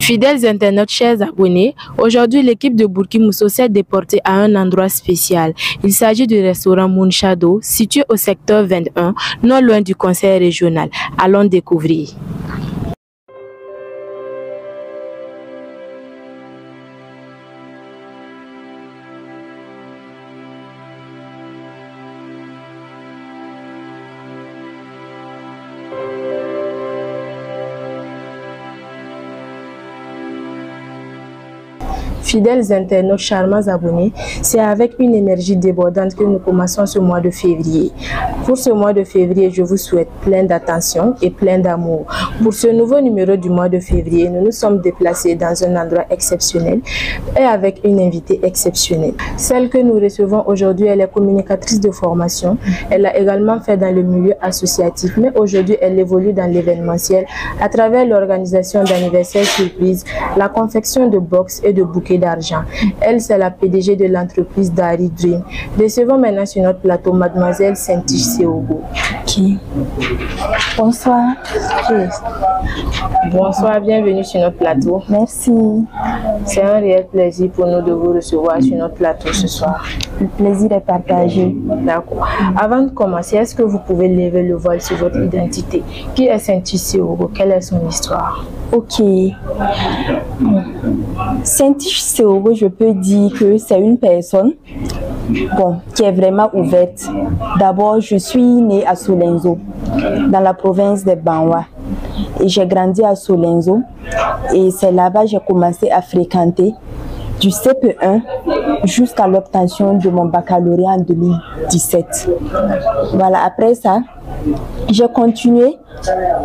Fidèles internautes, chers abonnés, aujourd'hui l'équipe de Burkimousso s'est déportée à un endroit spécial. Il s'agit du restaurant Moonshado, situé au secteur 21, non loin du conseil régional. Allons découvrir. Fidèles internautes, charmants abonnés, c'est avec une énergie débordante que nous commençons ce mois de février. Pour ce mois de février, je vous souhaite plein d'attention et plein d'amour. Pour ce nouveau numéro du mois de février, nous nous sommes déplacés dans un endroit exceptionnel et avec une invitée exceptionnelle. Celle que nous recevons aujourd'hui, elle est communicatrice de formation. Elle a également fait dans le milieu associatif, mais aujourd'hui, elle évolue dans l'événementiel à travers l'organisation d'anniversaires surprises, la confection de box et de bouquets d'argent. Elle, c'est la PDG de l'entreprise Dari Dream. Recevons maintenant sur notre plateau Mademoiselle Saint-Tiche Seogo. Okay. Bonsoir. Okay. Bonsoir, bienvenue sur notre plateau. Merci. C'est un réel plaisir pour nous de vous recevoir sur notre plateau ce soir. Le plaisir est partagé. D'accord. Avant de commencer, est-ce que vous pouvez lever le voile sur votre identité? Qui est Saint-Tiche Seogo? Quelle est son histoire? Ok. Saint-Tiche Seogo, je peux dire que c'est une personne qui est vraiment ouverte. D'abord, je suis née à Solenzo, dans la province de Banwa. Et j'ai grandi à Solenzo. Et c'est là-bas que j'ai commencé à fréquenter du CP1 jusqu'à l'obtention de mon baccalauréat en 2017. Voilà, après ça, j'ai continué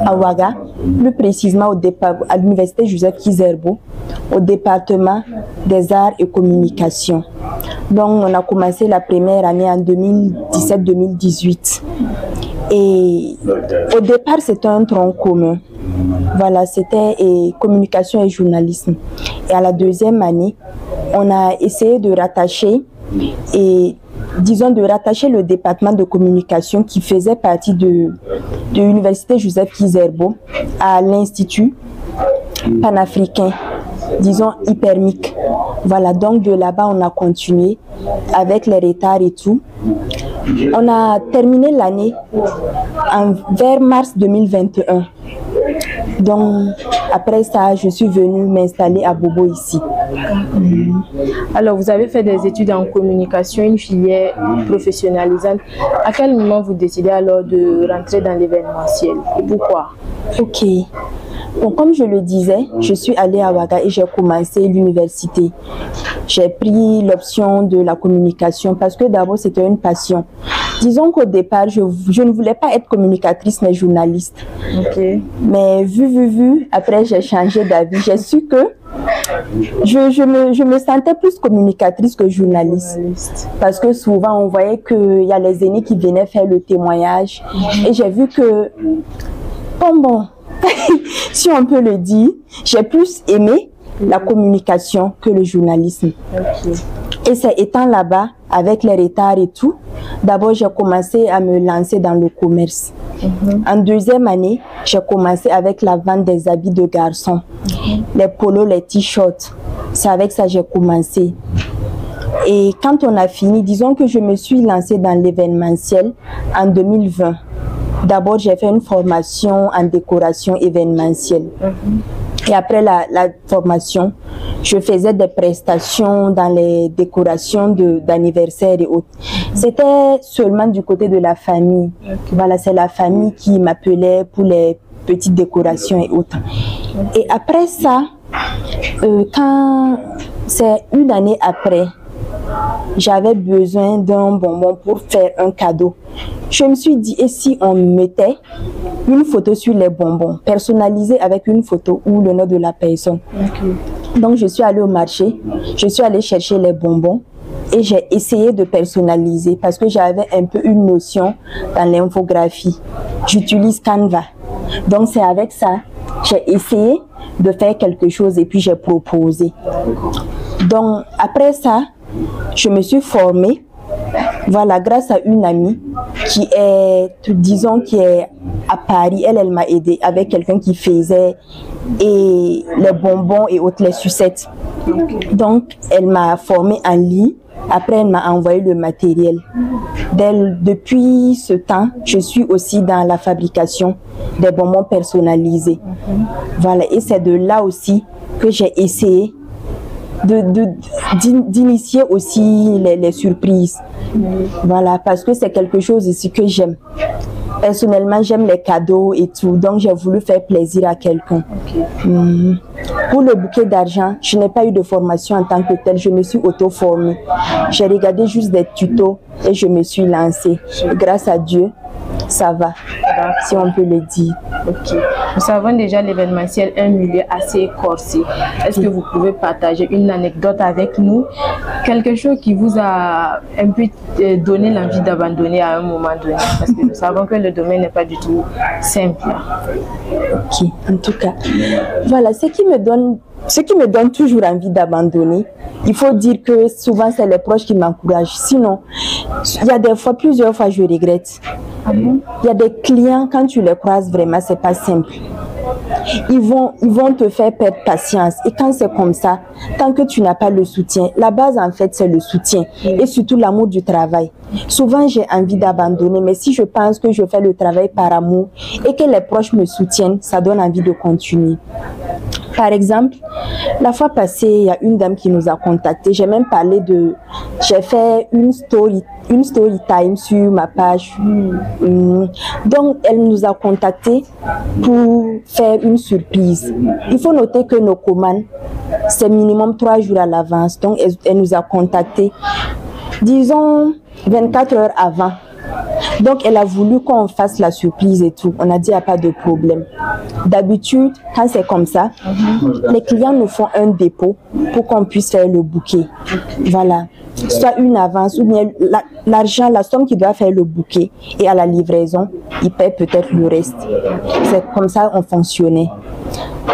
à Ouaga, plus précisément à l'université Joseph Kizerbo, au département des arts et communications. Donc, on a commencé la première année en 2017-2018. Et au départ, c'était un tronc commun. Voilà, c'était communication et journalisme. Et à la deuxième année, on a essayé de rattacher le département de communication qui faisait partie de l'université Joseph Kizerbo à l'Institut panafricain, disons hypermique. Voilà, donc de là-bas, on a continué avec les retards et tout. On a terminé l'année vers mars 2021. Donc, après ça, je suis venue m'installer à Bobo ici. Alors, vous avez fait des études en communication, une filière professionnalisante. À quel moment vous décidez alors de rentrer dans l'événementiel? Pourquoi? Ok. Donc, comme je le disais, je suis allée à Ouaga et j'ai commencé l'université. J'ai pris l'option de la communication parce que d'abord, c'était une passion. Disons qu'au départ, je ne voulais pas être communicatrice mais journaliste. Okay. Mais vu, après j'ai changé d'avis. J'ai su que je me sentais plus communicatrice que journaliste. Parce que souvent, on voyait qu'il y a les aînés qui venaient faire le témoignage. Et j'ai vu que, bon, si on peut le dire, j'ai plus aimé la communication que le journalisme. Okay. Et c'est étant là-bas, avec les retards et tout, d'abord j'ai commencé à me lancer dans le commerce. En deuxième année, j'ai commencé avec la vente des habits de garçons, les polos, les t-shirts. C'est avec ça que j'ai commencé. Et quand on a fini, disons que je me suis lancée dans l'événementiel en 2020. D'abord, j'ai fait une formation en décoration événementielle. Et après la formation, je faisais des prestations dans les décorations d'anniversaire et autres. C'était seulement du côté de la famille. Voilà, c'est la famille qui m'appelait pour les petites décorations et autres. Et après ça, quand c'est une année après, j'avais besoin d'un bonbon pour faire un cadeau. Je me suis dit, et si on mettait une photo sur les bonbons, personnalisée avec une photo ou le nom de la personne. Donc je suis allée au marché, je suis allée chercher les bonbons et j'ai essayé de personnaliser parce que j'avais un peu une notion dans l'infographie. J'utilise Canva. Donc c'est avec ça, j'ai essayé de faire quelque chose et puis j'ai proposé. Donc après ça, je me suis formée Voilà, grâce à une amie qui est, disons, qui est à Paris, elle m'a aidé avec quelqu'un qui faisait et les bonbons et autres, les sucettes. Donc, elle m'a formée en ligne. Après, elle m'a envoyé le matériel. Depuis ce temps, je suis aussi dans la fabrication des bonbons personnalisés. Voilà, et c'est de là aussi que j'ai essayé d'initier aussi les surprises. Voilà, parce que c'est quelque chose ici que j'aime. Personnellement, j'aime les cadeaux et tout, donc j'ai voulu faire plaisir à quelqu'un. Pour le bouquet d'argent, je n'ai pas eu de formation en tant que telle, je me suis auto-formée. J'ai regardé juste des tutos et je me suis lancée. Grâce à Dieu, ça va, si on peut le dire. Nous savons déjà l'événementiel est un milieu assez corsé. Est-ce que vous pouvez partager une anecdote avec nous? Quelque chose qui vous a un peu donné l'envie d'abandonner à un moment donné? Parce que nous savons que le domaine n'est pas du tout simple. Ok, en tout cas, voilà, ce qui me donne toujours envie d'abandonner, il faut dire que souvent c'est les proches qui m'encouragent. Sinon, il y a des fois, plusieurs fois, je regrette. Il y a des clients, quand tu les croises, vraiment, c'est pas simple. Ils vont te faire perdre patience. Et quand c'est comme ça, tant que tu n'as pas le soutien, la base en fait c'est le soutien et surtout l'amour du travail. Souvent j'ai envie d'abandonner, mais si je pense que je fais le travail par amour et que les proches me soutiennent, ça donne envie de continuer. Par exemple, la fois passée, il y a une dame qui nous a contactés. J'ai même parlé de... J'ai fait une story time sur ma page. Donc, elle nous a contactés pour faire une surprise. Il faut noter que nos commandes, c'est minimum 3 jours à l'avance. Donc, elle nous a contactés, disons, 24 heures avant. Donc, elle a voulu qu'on fasse la surprise et tout. On a dit, il n'y a pas de problème. D'habitude, quand c'est comme ça, les clients nous font un dépôt pour qu'on puisse faire le bouquet. Voilà. Soit une avance ou bien l'argent, la somme qui doit faire le bouquet et à la livraison, ils paient peut-être le reste. C'est comme ça qu'on fonctionnait.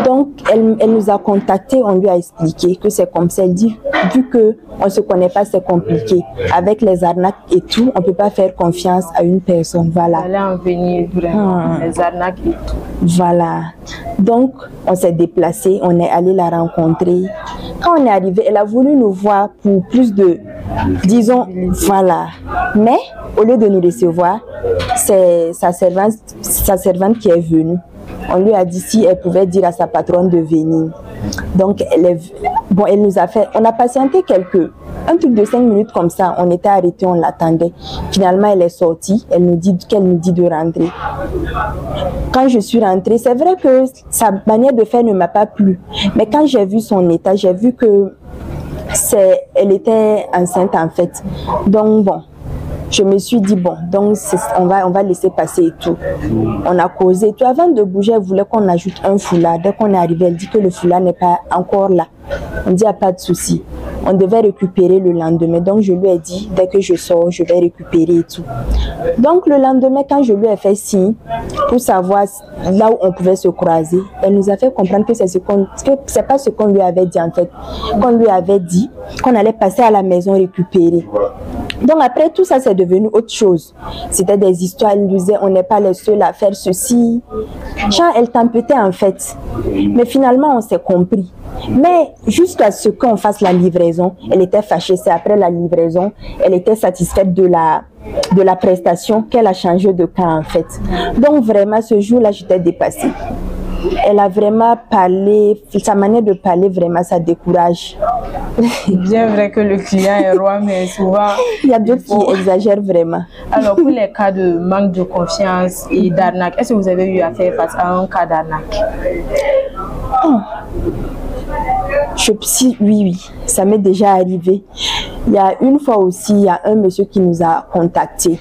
Donc, elle nous a contactés, on lui a expliqué que c'est comme ça. Elle dit, vu qu'on ne se connaît pas, c'est compliqué. Avec les arnaques et tout, on ne peut pas faire confiance à une personne. Voilà. Allez en venir vraiment, les arnaques et tout. Voilà. Donc, on s'est déplacé, on est allé la rencontrer. Quand on est arrivé, elle a voulu nous voir pour plus de, disons, voilà. Mais, au lieu de nous recevoir, c'est sa servante qui est venue. On lui a dit si elle pouvait dire à sa patronne de venir. Donc, elle nous a fait... On a patienté un truc de 5 minutes comme ça. On était arrêtés, on l'attendait. Finalement, elle est sortie. Qu'elle nous dit de rentrer. Quand je suis rentrée, c'est vrai que sa manière de faire ne m'a pas plu. Mais quand j'ai vu son état, j'ai vu que elle était enceinte en fait. Donc, bon... Je me suis dit, bon, donc on va laisser passer et tout. On a causé et tout. Avant de bouger, elle voulait qu'on ajoute un foulard. Dès qu'on est arrivé, elle dit que le foulard n'est pas encore là. On dit, il n'y a pas de souci. On devait récupérer le lendemain. Donc, je lui ai dit, dès que je sors, je vais récupérer et tout. Donc, le lendemain, quand je lui ai fait signe pour savoir là où on pouvait se croiser, elle nous a fait comprendre que c'est pas ce qu'on lui avait dit en fait. Qu'on lui avait dit qu'on allait passer à la maison récupérer. Donc après tout ça, c'est devenu autre chose. C'était des histoires, elle nous disait on n'est pas les seuls à faire ceci. Genre, elle tempêtait en fait. Mais finalement, on s'est compris. Mais jusqu'à ce qu'on fasse la livraison, elle était fâchée. C'est après la livraison, elle était satisfaite de la prestation qu'elle a changé de camp en fait. Donc vraiment, ce jour-là, j'étais dépassée. Elle a vraiment parlé, sa manière de parler, vraiment, ça décourage. Bien vrai que le client est roi, mais souvent... Il y a d'autres qui exagèrent vraiment. Alors, pour les cas de manque de confiance et d'arnaque, est-ce que vous avez eu à faire face à un cas d'arnaque? Oui, ça m'est déjà arrivé. Il y a une fois aussi, il y a un monsieur qui nous a contactés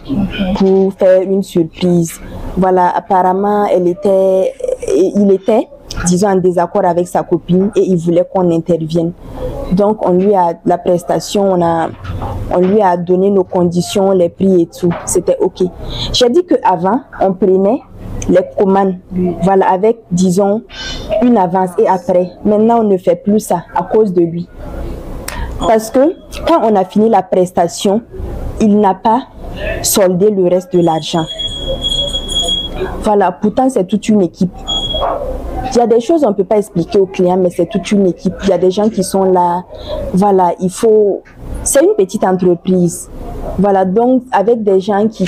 pour faire une surprise. Voilà, apparemment, il était, disons, en désaccord avec sa copine et il voulait qu'on intervienne. Donc, on lui a la prestation, on lui a donné nos conditions, les prix et tout. C'était OK. J'ai dit qu'avant, on prenait les commandes, voilà, avec, disons, une avance et après. Maintenant, on ne fait plus ça à cause de lui. Parce que quand on a fini la prestation, il n'a pas solder le reste de l'argent. Voilà, pourtant c'est toute une équipe. Il y a des choses on ne peut pas expliquer aux clients, mais c'est toute une équipe. Il y a des gens qui sont là. Voilà, c'est une petite entreprise. Voilà, donc avec des gens qui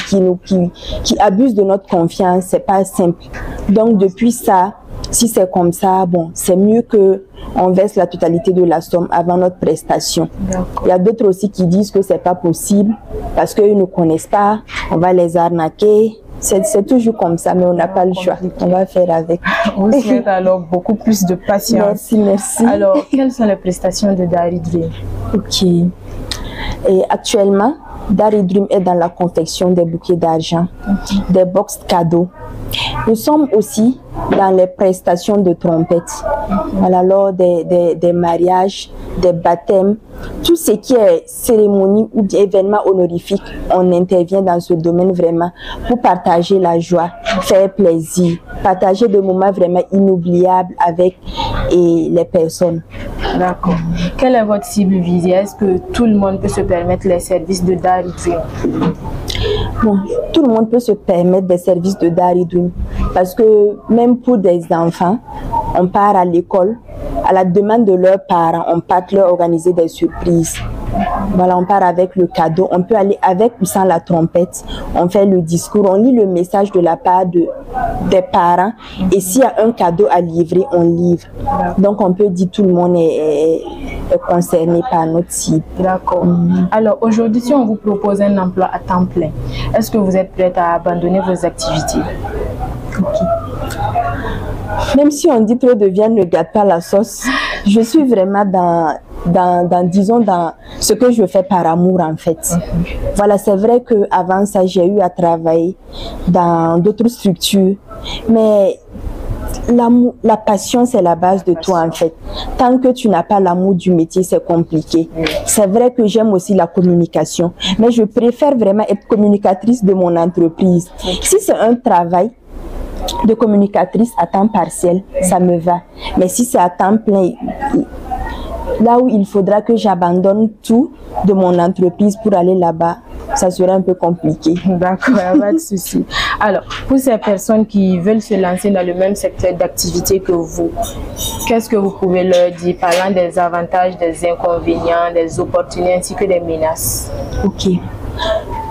abusent de notre confiance, c'est pas simple. Donc depuis ça, si c'est comme ça, bon, c'est mieux que on verse la totalité de la somme avant notre prestation. Il y a d'autres aussi qui disent que c'est pas possible parce qu'ils ne connaissent pas, on va les arnaquer. C'est toujours comme ça, mais on n'a pas le choix. On va faire avec. Vous souhaitez alors beaucoup plus de patience. Merci, merci. Alors, quelles sont les prestations de Dari Dream? Ok. Et actuellement, Dari Dream est dans la confection des bouquets d'argent, des box cadeaux. Nous sommes aussi dans les prestations de trompettes. Voilà, lors des mariages, des baptêmes, tout ce qui est cérémonie ou événement honorifique, on intervient dans ce domaine vraiment pour partager la joie, faire plaisir, partager des moments vraiment inoubliables avec les personnes. D'accord. Quelle est votre cible visée? Est-ce que tout le monde peut se permettre les services de Dari Dream? Bon, tout le monde peut se permettre des services de Dari Dream parce que même pour des enfants, on part à l'école, à la demande de leurs parents, on part leur organiser des surprises. Voilà, on part avec le cadeau, on peut aller avec ou sans la trompette, on fait le discours, on lit le message de la part des parents et s'il y a un cadeau à livrer, on livre. Donc on peut dire tout le monde est concerné par notre cible. D'accord. Alors aujourd'hui, si on vous propose un emploi à temps plein, est-ce que vous êtes prête à abandonner vos activités? Même si on dit trop de viande ne gâte pas la sauce, je suis vraiment disons, dans ce que je fais par amour en fait. Voilà, c'est vrai qu'avant ça, j'ai eu à travailler dans d'autres structures, mais la passion, c'est la base de tout en fait. Tant que tu n'as pas l'amour du métier, c'est compliqué. C'est vrai que j'aime aussi la communication, mais je préfère vraiment être communicatrice de mon entreprise. Si c'est un travail de communicatrice à temps partiel, ça me va. Mais si c'est à temps plein, là où il faudra que j'abandonne tout de mon entreprise pour aller là-bas, ça serait un peu compliqué. D'accord, pas de souci. Alors, pour ces personnes qui veulent se lancer dans le même secteur d'activité que vous, qu'est-ce que vous pouvez leur dire parlant des avantages, des inconvénients, des opportunités ainsi que des menaces? Ok.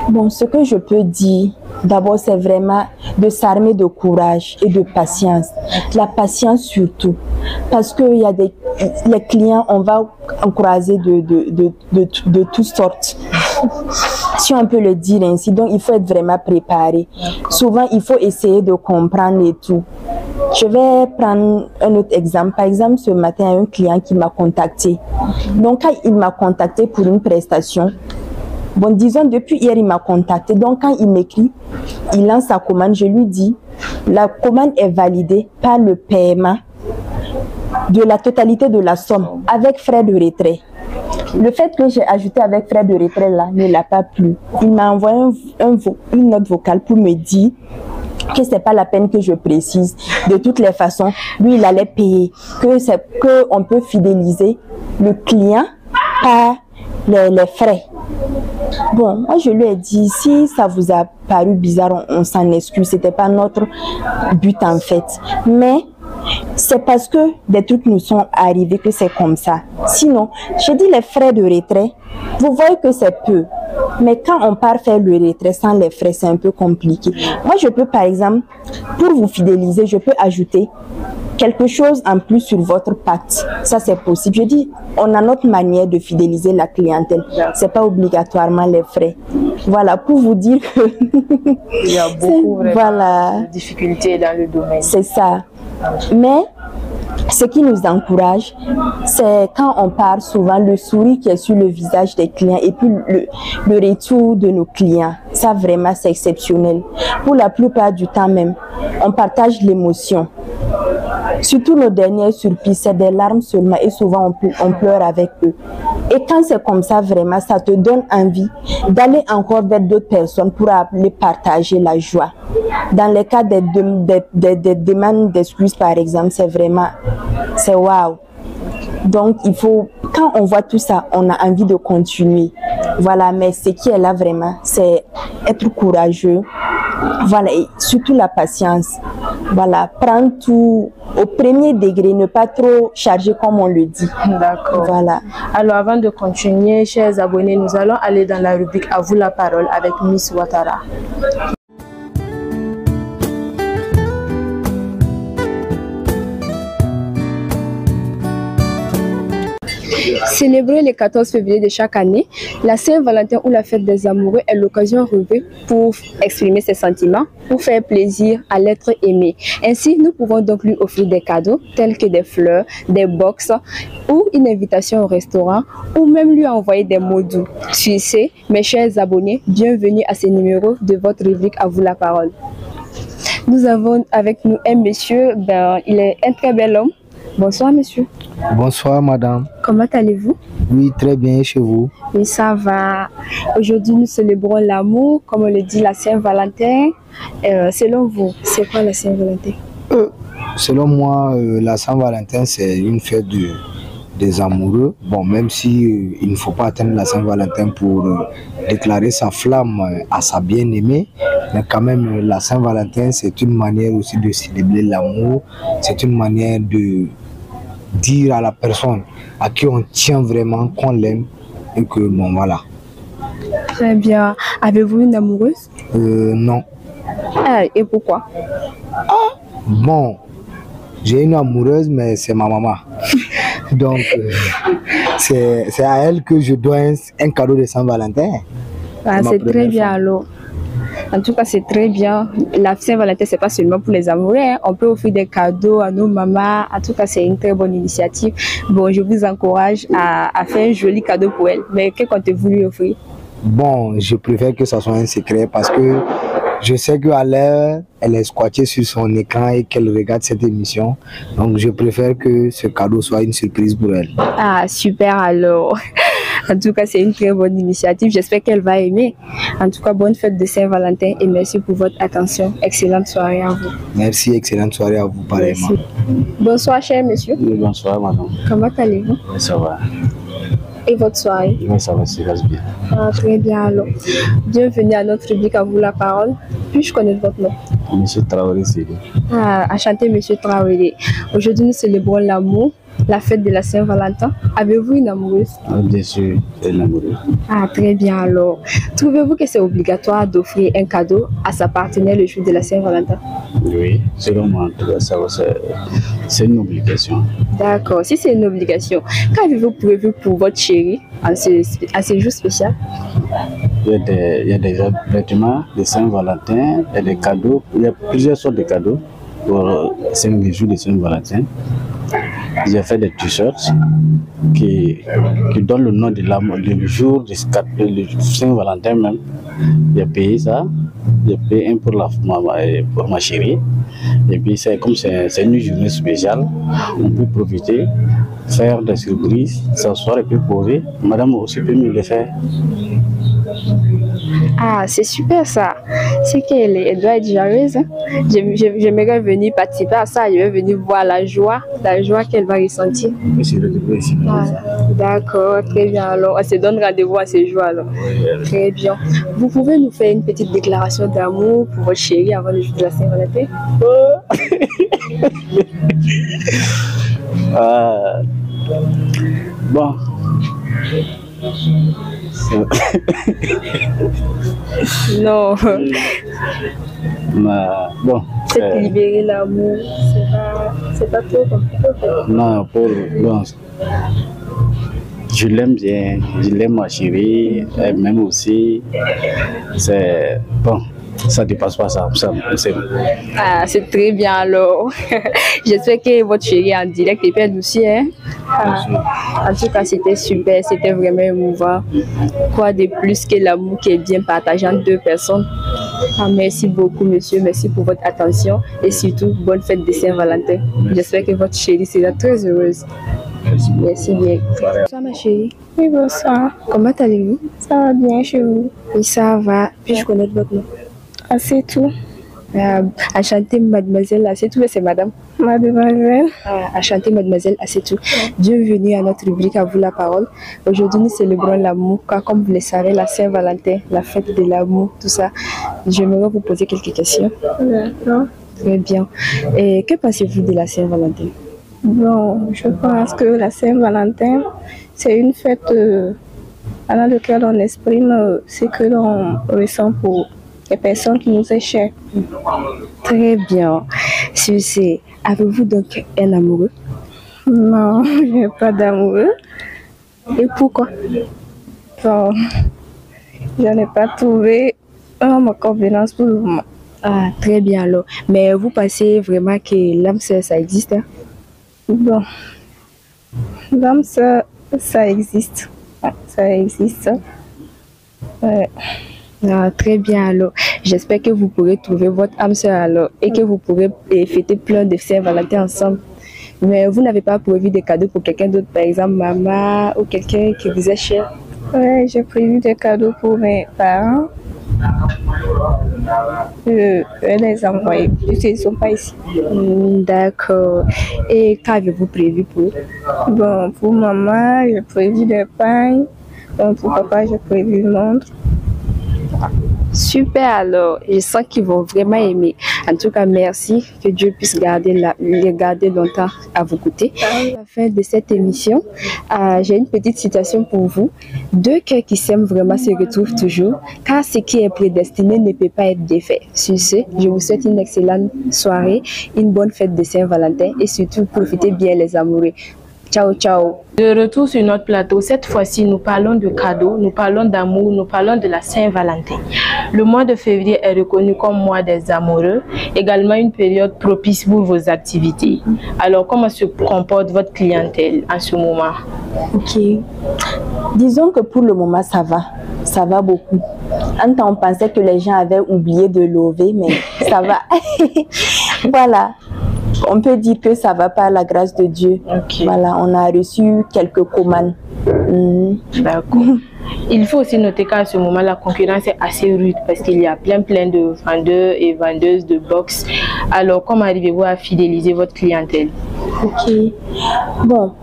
Bon, ce que je peux dire, d'abord, c'est vraiment de s'armer de courage et de patience. La patience surtout. Parce qu'il y a les clients, on va en croiser de toutes sortes. Si on peut le dire ainsi, donc il faut être vraiment préparé. Souvent, il faut essayer de comprendre et tout. Je vais prendre un autre exemple. Par exemple, ce matin, un client qui m'a contacté. Donc, quand il m'a contacté pour une prestation, bon, disons, depuis hier, il m'a contacté. Donc, quand il m'écrit, il lance sa commande, je lui dis, la commande est validée par le paiement de la totalité de la somme avec frais de retrait. Le fait que j'ai ajouté avec frais de retrait là ne l'a pas plu. Il m'a envoyé une note vocale pour me dire que c'est pas la peine que je précise. De toutes les façons, lui, il allait payer. Que on peut fidéliser le client par les frais. Bon, moi je lui ai dit, si ça vous a paru bizarre, on s'en excuse. C'était pas notre but en fait. Mais c'est parce que des trucs nous sont arrivés que c'est comme ça. Sinon, je dis les frais de retrait, vous voyez que c'est peu. Mais quand on part faire le retrait sans les frais, c'est un peu compliqué. Moi, je peux par exemple, pour vous fidéliser, je peux ajouter quelque chose en plus sur votre pacte. Ça, c'est possible. Je dis, on a notre manière de fidéliser la clientèle. C'est pas obligatoirement les frais. Voilà, pour vous dire que il y a beaucoup de difficultés dans le domaine. C'est ça. Mais ce qui nous encourage, c'est quand on part souvent le sourire qui est sur le visage des clients et puis le retour de nos clients. Ça vraiment c'est exceptionnel. Pour la plupart du temps même, on partage l'émotion. Surtout nos dernières surprises, c'est des larmes seulement et souvent on pleure avec eux. Et quand c'est comme ça, vraiment, ça te donne envie d'aller encore vers d'autres personnes pour aller partager la joie. Dans le cas des demandes d'excuses, par exemple, c'est vraiment, c'est waouh. Donc, il faut, quand on voit tout ça, on a envie de continuer. Voilà, mais ce qui est là vraiment, c'est être courageux. Voilà, et surtout la patience. Voilà, prendre tout au premier degré, ne pas trop charger comme on le dit. D'accord. Voilà. Alors avant de continuer, chers abonnés, nous allons aller dans la rubrique À vous la parole avec Miss Ouattara. Célébrer le 14 février de chaque année, la Saint-Valentin ou la fête des amoureux est l'occasion rêvée pour exprimer ses sentiments, pour faire plaisir à l'être aimé. Ainsi, nous pouvons donc lui offrir des cadeaux tels que des fleurs, des box ou une invitation au restaurant ou même lui envoyer des mots doux. Sur ce, mes chers abonnés, bienvenue à ce numéro de votre rubrique À vous la parole. Nous avons avec nous un monsieur, il est un très bel homme. Bonsoir monsieur. Bonsoir madame. Comment allez-vous? Oui, très bien, chez vous? Oui, ça va. Aujourd'hui, nous célébrons l'amour, comme on le dit, la Saint-Valentin. Selon vous, c'est quoi la Saint-Valentin? Selon moi, la Saint-Valentin, c'est une fête des amoureux. Bon, même si il ne faut pas atteindre la Saint-Valentin pour déclarer sa flamme à sa bien-aimée, mais quand même, la Saint-Valentin, c'est une manière aussi de célébrer l'amour. C'est une manière de dire à la personne à qui on tient vraiment qu'on l'aime et que bon voilà. Très bien. Avez-vous une amoureuse? Non. Ah, et pourquoi? Bon, j'ai une amoureuse mais c'est ma maman. Donc c'est à elle que je dois un cadeau de Saint-Valentin. Ah, c'est très bien alors. En tout cas, c'est très bien. La Saint-Valentin, c'est pas seulement pour les amoureux. Hein. On peut offrir des cadeaux à nos mamans. En tout cas, c'est une très bonne initiative. Bon, je vous encourage à faire un joli cadeau pour elle. Mais que comptez-vous lui offrir? Bon, je préfère que ça soit un secret parce que je sais qu'à l'heure, elle est squattée sur son écran et qu'elle regarde cette émission. Donc, je préfère que ce cadeau soit une surprise pour elle. Ah, super alors. En tout cas, c'est une très bonne initiative. J'espère qu'elle va aimer. En tout cas, bonne fête de Saint-Valentin et merci pour votre attention. Excellente soirée à vous. Merci, excellente soirée à vous pareillement. Merci. Bonsoir, cher monsieur. Oui, bonsoir, madame. Comment allez-vous? Oui, ça va. Et votre soirée? Oui, ça va, ça passe bien. Ah, très bien alors. Bienvenue à notre rubrique À vous la parole. Puis-je connaître votre nom? Monsieur Traoré, c'est lui. Ah, enchanté, monsieur Traoré. Aujourd'hui, nous célébrons l'amour, la fête de la Saint-Valentin. Avez-vous une amoureuse? Ah, bien sûr, c'est un amoureux. Ah, très bien alors. Trouvez-vous que c'est obligatoire d'offrir un cadeau à sa partenaire le jour de la Saint-Valentin? Oui, selon moi, en tout cas, c'est une obligation. D'accord, si c'est une obligation, qu'avez-vous prévu pour votre chérie à ce jour spécial? Il y a des vêtements de Saint-Valentin, il y a des cadeaux, il y a plusieurs sortes de cadeaux pour les jours de Saint-Valentin. J'ai fait des t-shirts qui donnent le nom de l'amour, le jour de Saint-Valentin même. J'ai payé ça, j'ai payé un pour ma chérie. Et puis comme c'est une journée spéciale, on peut profiter, faire des surprises, s'asseoir et puis poser. Madame aussi peut me le faire. Ah, c'est super ça. C'est qu'elle doit être joyeuse. Hein? J'aimerais venir participer à ça. Je vais venir voir la joie qu'elle va ressentir. Ah, d'accord, très bien. Alors, on se donne rendez-vous à ces jours alors. Très bien. Vous pouvez nous faire une petite déclaration d'amour pour votre chérie avant le jour de la Saint-Valentin? Bon. Non. Bon. C'est libérer l'amour. C'est pas trop compliqué. Non, bon, je l'aime bien, je l'aime ma chérie, elle m'aime aussi. C'est bon. Ça dépasse pas ça. Ah, c'est très bien alors. J'espère que votre chérie est en direct et puis elle aussi. Hein? Ah, en tout cas, c'était super, c'était vraiment émouvant. Quoi de plus que l'amour qui est bien partagé entre deux personnes. Ah, merci beaucoup, monsieur. Merci pour votre attention et surtout, bonne fête de Saint-Valentin. J'espère que votre chérie sera très heureuse. Merci bien. Bonsoir, ma chérie. Oui, bonsoir. Comment allez-vous? Ça va bien chez vous? Oui, ça va. Puis-je connaître votre nom? Ah, c'est tout. Enchantée, mademoiselle Assetou, c'est madame. Mademoiselle. Enchantée, mademoiselle Assetou. Bienvenue à notre rubrique À vous la parole. Aujourd'hui, nous célébrons l'amour, car comme vous le savez, la Saint-Valentin, la fête de l'amour, tout ça. J'aimerais vous poser quelques questions. D'accord. Très bien. Et que pensez-vous de la Saint-Valentin? Bon, je pense que la Saint-Valentin, c'est une fête dans laquelle on exprime ce que l'on ressent pour les personnes qui nous sont chères. Très bien. Sucé, avez-vous donc un amoureux? Non, je n'ai pas d'amoureux. Et pourquoi? Bon, je n'ai pas trouvé ma convenance pour le moment. Ah, très bien alors. Mais vous pensez vraiment que l'âme sœur, ça existe? Hein? Bon, l'âme sœur, ça existe. Ça existe. Ouais. Ah, très bien alors. J'espère que vous pourrez trouver votre âme sœur alors et que vous pourrez fêter plein de Saint-Valentin ensemble. Mais vous n'avez pas prévu des cadeaux pour quelqu'un d'autre, par exemple maman ou quelqu'un qui vous est cher? Ouais, j'ai prévu des cadeaux pour mes parents. Je vais les envoyer puisqu'ils ne sont pas ici. D'accord. Et qu'avez-vous prévu pour eux? Bon, pour maman, j'ai prévu des pains. Bon, pour papa, j'ai prévu une montre. Super alors, je sens qu'ils vont vraiment aimer. En tout cas, merci, que Dieu puisse les garder longtemps à vos côtés. À la fin de cette émission, j'ai une petite citation pour vous. Deux cœurs qui s'aiment vraiment se retrouvent toujours, car ce qui est prédestiné ne peut pas être défait. Sur ce, je vous souhaite une excellente soirée, une bonne fête de Saint-Valentin et surtout profitez bien les amoureux. Ciao, ciao. De retour sur notre plateau, cette fois-ci, nous parlons de cadeaux, nous parlons d'amour, nous parlons de la Saint-Valentin. Le mois de février est reconnu comme mois des amoureux, également une période propice pour vos activités. Alors, comment se comporte votre clientèle en ce moment? Ok. Disons que pour le moment, ça va beaucoup. Un temps, on pensait que les gens avaient oublié de lever, mais ça va. Voilà. On peut dire que ça va par la grâce de Dieu. Okay. Voilà, on a reçu quelques commandes. D'accord. Il faut aussi noter qu'à ce moment, la concurrence est assez rude parce qu'il y a plein de vendeurs et vendeuses de box. Alors, comment arrivez-vous à fidéliser votre clientèle? Ok. Bon,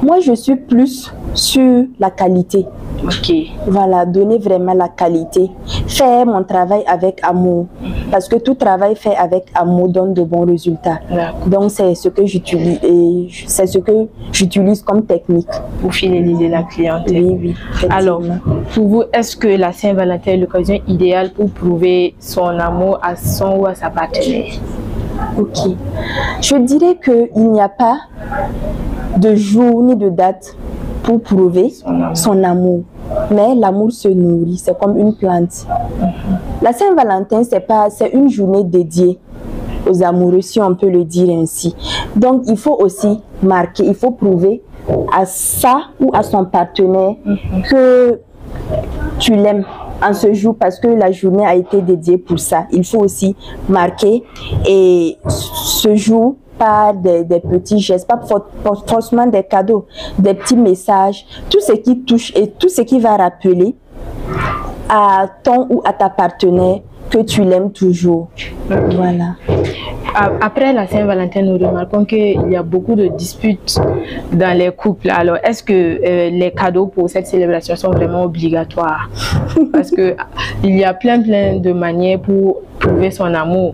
moi, je suis plus sur la qualité. Ok. Voilà, donner vraiment la qualité. Faire mon travail avec amour. Parce que tout travail fait avec amour donne de bons résultats. Donc, c'est ce que j'utilise et c'est ce que j'utilise comme technique. Pour fidéliser la clientèle. Oui, oui. Alors, pour vous, est-ce que la Saint-Valentin est l'occasion idéale pour prouver son amour à son ou à sa partenaire? Ok. Je dirais qu'il n'y a pas de jour ni de date pour prouver son amour. Mais l'amour se nourrit, c'est comme une plante. La Saint-Valentin, c'est une journée dédiée aux amoureux, si on peut le dire ainsi. Donc, il faut aussi marquer, il faut prouver à ça ou à son partenaire que tu l'aimes en ce jour parce que la journée a été dédiée pour ça. Il faut aussi marquer et ce jour par des petits gestes, pas forcément des cadeaux, des petits messages, tout ce qui touche et tout ce qui va rappeler à ton ou à ta partenaire que tu l'aimes toujours. Voilà. Après la Saint-Valentin, nous remarquons qu'il y a beaucoup de disputes dans les couples. Alors, est-ce que les cadeaux pour cette célébration sont vraiment obligatoires? Parce que il y a plein de manières pour prouver son amour.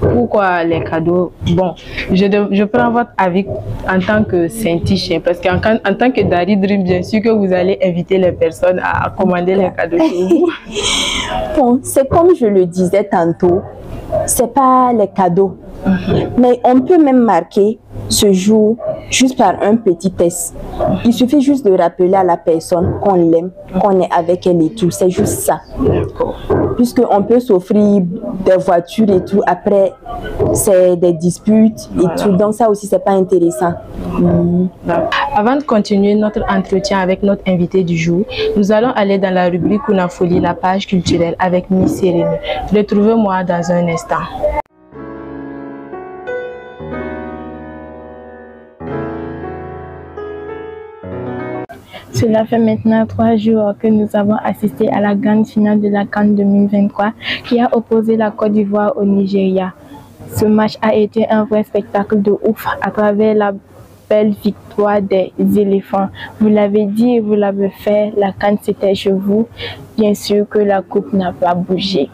Pourquoi les cadeaux? Bon, je prends votre avis en tant que Saint-Tichin, parce qu'en tant que Dari Dream, bien sûr que vous allez inviter les personnes à commander les cadeaux chez vous. Bon, c'est comme je le disais tantôt, c'est pas les cadeaux. Mais on peut même marquer ce jour juste par un petit test. Il suffit juste de rappeler à la personne qu'on l'aime, qu'on est avec elle et tout. C'est juste ça. Puisqu'on peut s'offrir des voitures et tout. Après, c'est des disputes et tout. Donc ça aussi, c'est pas intéressant. Avant de continuer notre entretien avec notre invité du jour, nous allons aller dans la rubrique Kuna Folie, la page culturelle avec Miss Sérénée. Retrouvez-moi dans un instant. Cela fait maintenant 3 jours que nous avons assisté à la grande finale de la CAN 2023 qui a opposé la Côte d'Ivoire au Nigeria. Ce match a été un vrai spectacle de ouf à travers la belle victoire des éléphants. Vous l'avez dit et vous l'avez fait, la CAN c'était chez vous. Bien sûr que la coupe n'a pas bougé.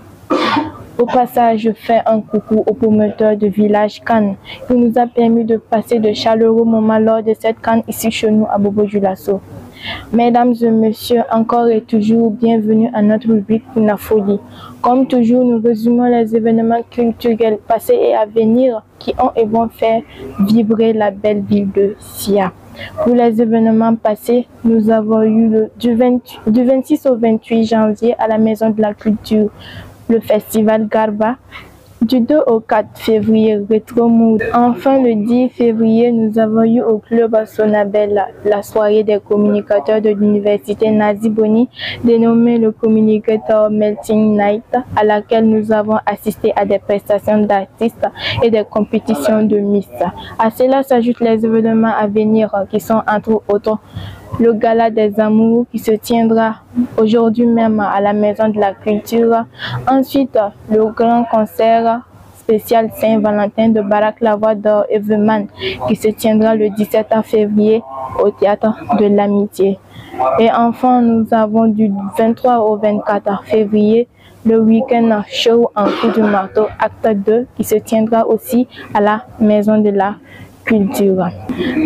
Au passage, je fais un coucou au promoteur de Village CAN qui nous a permis de passer de chaleureux moments lors de cette CAN ici chez nous à Bobo-Dioulasso. Mesdames et messieurs, encore et toujours bienvenue à notre rubrique pour la folie. Comme toujours, nous résumons les événements culturels passés et à venir qui ont et vont faire vibrer la belle ville de Sia. Pour les événements passés, nous avons eu du 26 au 28 janvier à la Maison de la Culture le festival Garba. Du 2 au 4 février, Retro Mood. Enfin, le 10 février, nous avons eu au club Sonabel la soirée des communicateurs de l'université Nazi Boni, dénommée le Communicator Melting Night, à laquelle nous avons assisté à des prestations d'artistes et des compétitions de Miss. À cela s'ajoutent les événements à venir qui sont entre autres le Gala des Amours qui se tiendra aujourd'hui même à la Maison de la Culture. Ensuite, le grand concert spécial Saint-Valentin de Barack Lavoie d'Or Everman qui se tiendra le 17 février au Théâtre de l'Amitié. Et enfin, nous avons du 23 au 24 février le week-end show en coup de marteau acte 2 qui se tiendra aussi à la Maison de la Culture.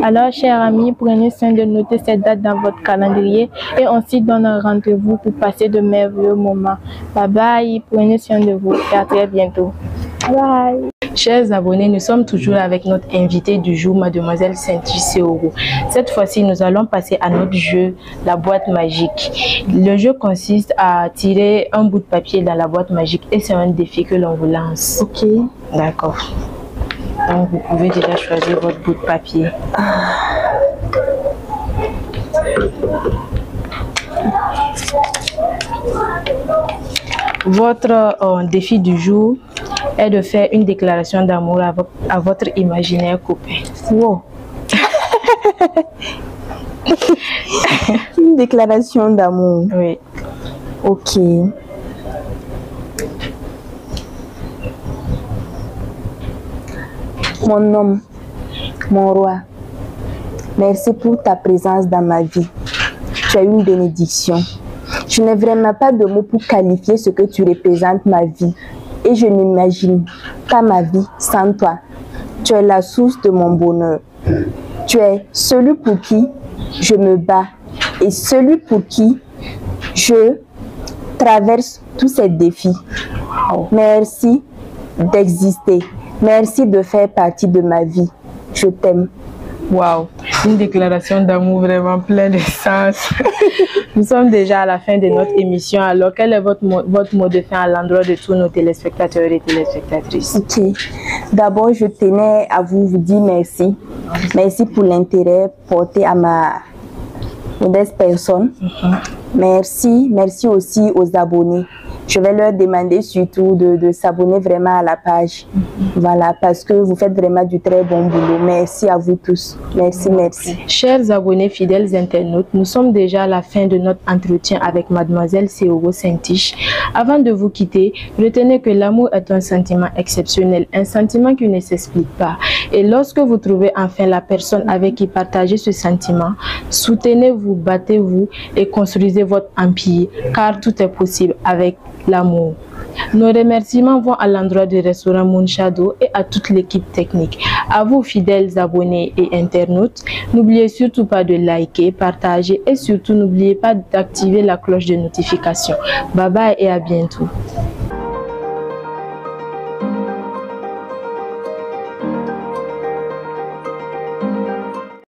Alors, chers amis, prenez soin de noter cette date dans votre calendrier et on s'y donne un rendez-vous pour passer de merveilleux moments. Bye bye, prenez soin de vous et à très bientôt. Bye. Chers abonnés, nous sommes toujours avec notre invitée du jour, Mademoiselle Saintish Seogo. Cette fois-ci, nous allons passer à notre jeu, la boîte magique. Le jeu consiste à tirer un bout de papier dans la boîte magique et c'est un défi que l'on vous lance. Ok. D'accord. Donc, vous pouvez déjà choisir votre bout de papier. Votre défi du jour est de faire une déclaration d'amour à votre imaginaire copain. Wow. Une déclaration d'amour. Oui. Ok. Mon homme, mon roi, merci pour ta présence dans ma vie. Tu as une bénédiction. Je n'ai vraiment pas de mots pour qualifier ce que tu représentes ma vie. Et je n'imagine pas ma vie sans toi. Tu es la source de mon bonheur. Tu es celui pour qui je me bats et celui pour qui je traverse tous ces défis. Merci d'exister. Merci de faire partie de ma vie. Je t'aime. Waouh, une déclaration d'amour vraiment pleine de sens. Nous sommes déjà à la fin de notre émission. Alors, quel est votre mot de fin à l'endroit de tous nos téléspectateurs et téléspectatrices? Ok. D'abord, je tenais à vous dire merci. Merci pour l'intérêt porté à ma modeste personne. Merci. Merci aussi aux abonnés. Je vais leur demander surtout de s'abonner vraiment à la page. Voilà, parce que vous faites vraiment du très bon boulot. Merci à vous tous. Merci, merci. Chers abonnés fidèles internautes, nous sommes déjà à la fin de notre entretien avec Mademoiselle Seogo Saintish. Avant de vous quitter, retenez que l'amour est un sentiment exceptionnel, un sentiment qui ne s'explique pas. Et lorsque vous trouvez enfin la personne avec qui partager ce sentiment, soutenez-vous, battez-vous et construisez votre empire, car tout est possible avec l'amour. Nos remerciements vont à l'endroit du restaurant Moonshado et à toute l'équipe technique. À vous fidèles abonnés et internautes, n'oubliez surtout pas de liker, partager et surtout n'oubliez pas d'activer la cloche de notification. Bye bye et à bientôt.